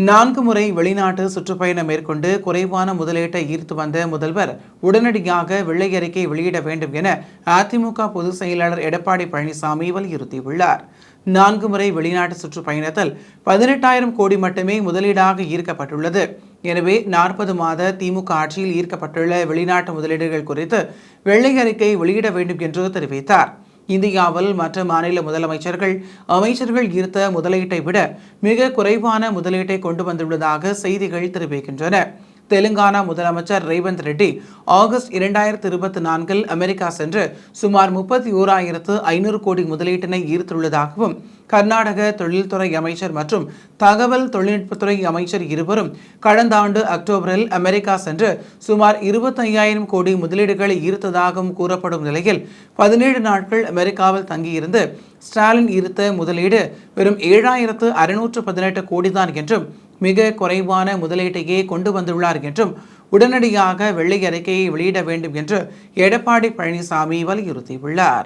4 முறை வெளிநாட்டு சுற்றுப்பயணம் மேற்கொண்டு குறைவான முதலீட்டை ஈர்த்து வந்த முதல்வர் உடனடியாக வெள்ளை அறிக்கை வெளியிட வேண்டும் என அதிமுக பொதுச் செயலாளர் எடப்பாடி பழனிசாமி வலியுறுத்தியுள்ளார். 4 முறை வெளிநாட்டு சுற்றுப்பயணத்தில் 18,000 கோடி மட்டுமே முதலீடாக ஈர்க்கப்பட்டுள்ளது. எனவே 40 மாத திமுக ஆட்சியில் ஈர்க்கப்பட்டுள்ள வெளிநாட்டு முதலீடுகள் குறித்து வெள்ளை அறிக்கை வெளியிட வேண்டும் என்று தெரிவித்தார். இந்தியாவில் மற்ற மாநில அமைச்சர்கள் ஈர்த்த முதலீட்டை விட மிக குறைவான முதலீட்டை கொண்டு வந்துள்ளதாக செய்திகள் தெரிவிக்கின்றன. தெலுங்கானா முதலமைச்சர் ரேவந்த் ரெட்டி ஆகஸ்ட் 2024 அமெரிக்கா சென்று சுமார் 31,500 கோடி முதலீட்டினை ஈர்த்துள்ளதாகவும், கர்நாடக தொழில்துறை அமைச்சர் மற்றும் தகவல் தொழில்நுட்பத்துறை அமைச்சர் இருவரும் கடந்த ஆண்டு அக்டோபரில் அமெரிக்கா சென்று சுமார் 25,000 கோடி முதலீடுகளை ஈர்த்ததாகவும் கூறப்படும் நிலையில் 17 நாட்கள் அமெரிக்காவில் தங்கியிருந்து ஸ்டாலின் ஈர்த்த முதலீடு வெறும் 7,618 கோடிதான் என்றும், மிக குறைவான முதலீட்டையே கொண்டு வந்துள்ளார் என்றும் உடனடியாக வெள்ளை அறிக்கையை வெளியிட வேண்டும் என்று எடப்பாடி பழனிசாமி வலியுறுத்தியுள்ளார்.